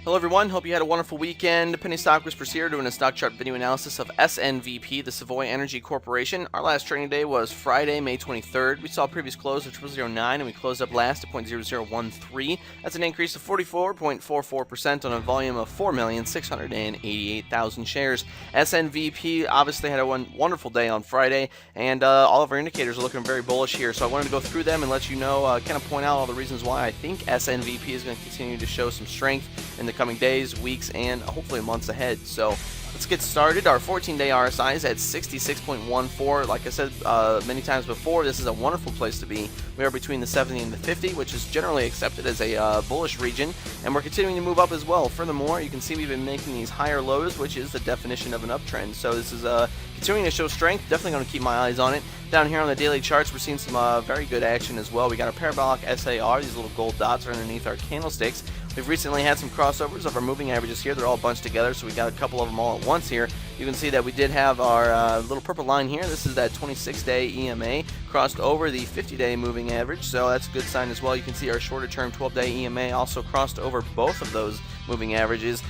Hello everyone, hope you had a wonderful weekend. Penny Stock Whispers here doing a stock chart video analysis of SNVP, the Savoy Energy Corporation. Our last trading day was Friday, May 23rd. We saw a previous close of 0009 and we closed up last at 0.0013. That's an increase of 44.44% on a volume of 4,688,000 shares. SNVP obviously had a wonderful day on Friday, and all of our indicators are looking very bullish here. So I wanted to go through them and let you know, kind of point out all the reasons why I think SNVP is going to continue to show some strength in the coming days, weeks, and hopefully months ahead. So let's get started. Our 14-day RSI is at 66.14. Like I said many times before, this is a wonderful place to be. We are between the 70 and the 50, which is generally accepted as a bullish region, and we're continuing to move up as well. Furthermore, you can see we've been making these higher lows, which is the definition of an uptrend. So this is continuing to show strength. Definitely going to keep my eyes on it. Down here on the daily charts, we're seeing some very good action as well. We got a parabolic SAR. These little gold dots are underneath our candlesticks. We've recently had some crossovers of our moving averages here. They're all bunched together, so we got a couple of them all at once here. You can see that we did have our little purple line here. This is that 26-day EMA crossed over the 50-day moving average, so that's a good sign as well. You can see our shorter-term 12-day EMA also crossed over both of those moving averages.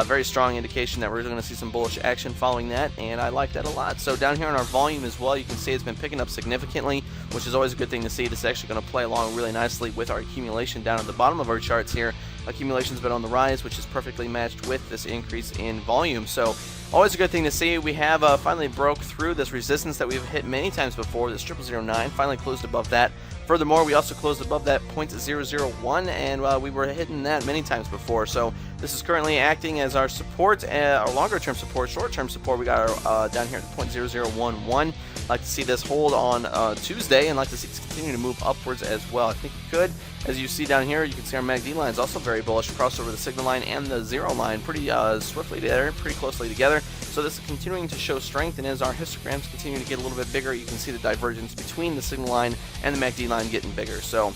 Very strong indication that we're going to see some bullish action following that, and I like that a lot. So down here on our volume as well, you can see it's been picking up significantly, which is always a good thing to see. This is actually going to play along really nicely with our accumulation down at the bottom of our charts here. Accumulation's been on the rise, which is perfectly matched with this increase in volume. So always a good thing to see. We have finally broke through this resistance that we've hit many times before. This 0009 finally closed above that. Furthermore, we also closed above that 0.001, and we were hitting that many times before. So this is currently acting as our support, our longer-term support. Short-term support, we got our down here at 0.0011. Like to see this hold on Tuesday, and like to see it continue to move upwards as well. I think it could. As you see down here, you can see our MACD line is also very bullish, crossed over the signal line and the zero line pretty swiftly there, pretty closely together. So this is continuing to show strength, and as our histograms continue to get a little bit bigger, you can see the divergence between the signal line and the MACD line getting bigger. So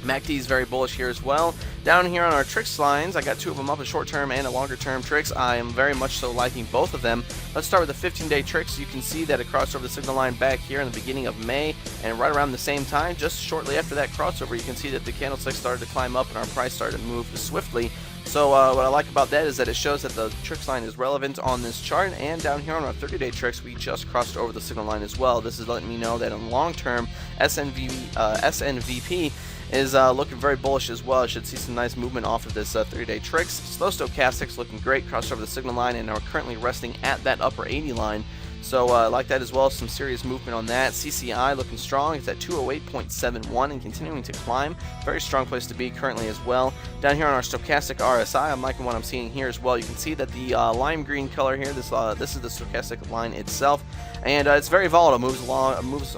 MACD is very bullish here as well. Down here on our tricks lines, I got two of them up, a short-term and a longer-term tricks. I am very much so liking both of them. Let's start with the 15-day tricks. You can see that it crossed over the signal line back here in the beginning of May, and right around the same time, just shortly after that crossover, you can see that the candlestick started to climb up and our price started to move swiftly. So what I like about that is that it shows that the tricks line is relevant on this chart, and down here on our 30-day tricks, we just crossed over the signal line as well. This is letting me know that in long term, SNVP is looking very bullish as well. I should see some nice movement off of this 30-day tricks. Slow stochastics looking great, crossed over the signal line, and are currently resting at that upper 80 line. So I like that as well, some serious movement on that. CCI looking strong, it's at 208.71 and continuing to climb. Very strong place to be currently as well. Down here on our stochastic RSI, I'm liking what I'm seeing here as well. You can see that the lime green color here, this is the stochastic line itself, and it's very volatile, moves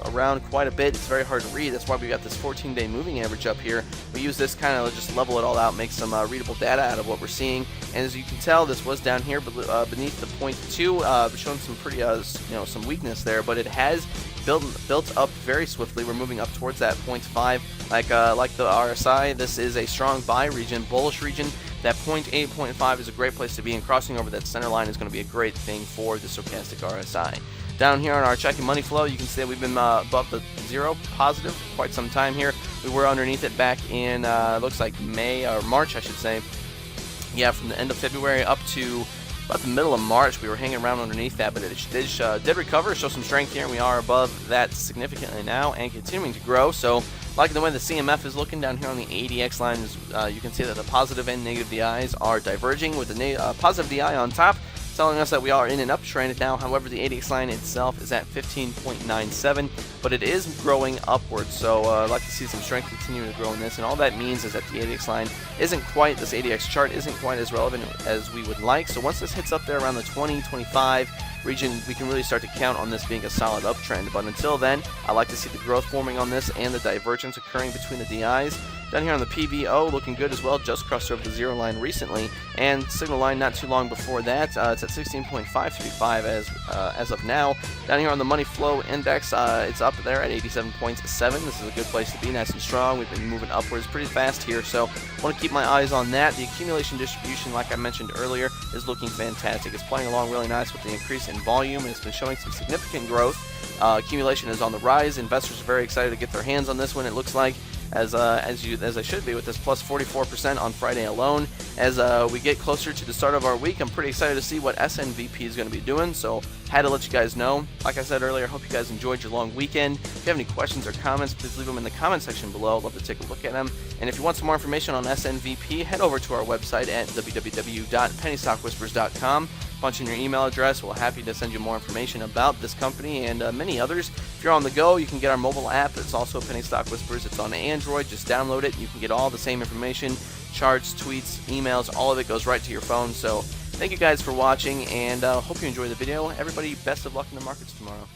around quite a bit. It's very hard to read. That's why we got this 14-day moving average up here. We use this kind of just level it all out, make some readable data out of what we're seeing. And as you can tell, this was down here beneath the 0.2, showing some pretty some weakness there, but it has built up very swiftly. We're moving up towards that 0.5. Like the RSI, this is a strong buy region, bullish region. That 0.8, 0.5 is a great place to be, and crossing over that center line is going to be a great thing for the stochastic RSI. Down here on our checking money flow, you can see that we've been above the zero positive for quite some time here. We were underneath it back in looks like May or March, I should say. Yeah, from the end of February up to about the middle of March, we were hanging around underneath that, but it did recover, show some strength here, and we are above that significantly now and continuing to grow. So liking the way the CMF is looking down here on the ADX line, you can see that the positive and negative DIs are diverging, with the positive DI on top, telling us that we are in an uptrend now. However, the ADX line itself is at 15.97, but it is growing upwards. So I'd like to see some strength continuing to grow in this, and all that means is that the ADX line this ADX chart isn't quite as relevant as we would like. So once this hits up there around the 20-25 region, we can really start to count on this being a solid uptrend. But until then, I like to see the growth forming on this and the divergence occurring between the DIs. Down here on the PVO, looking good as well, just crossed over the zero line recently, and signal line not too long before that. It's at 16.535 as of now. Down here on the money flow index, it's up there at 87.7. This is a good place to be, nice and strong. We've been moving upwards pretty fast here, so I want to keep my eyes on that. The accumulation distribution, like I mentioned earlier, is looking fantastic. It's playing along really nice with the increase in volume, and it's been showing some significant growth. Accumulation is on the rise. Investors are very excited to get their hands on this one, it looks like. as I should be with this plus 44% on Friday alone. As we get closer to the start of our week, I'm pretty excited to see what SNVP is going to be doing, so had to let you guys know. Like I said earlier, I hope you guys enjoyed your long weekend. If you have any questions or comments, please leave them in the comment section below. I'd love to take a look at them. And if you want some more information on SNVP, head over to our website at www.pennystockwhispers.com. Punch in your email address. We're happy to send you more information about this company and many others. If you're on the go, you can get our mobile app. It's also Penny Stock Whispers. It's on Android. Just download it. You can get all the same information, charts, tweets, emails. All of it goes right to your phone. So thank you guys for watching, and hope you enjoy the video. Everybody, best of luck in the markets tomorrow.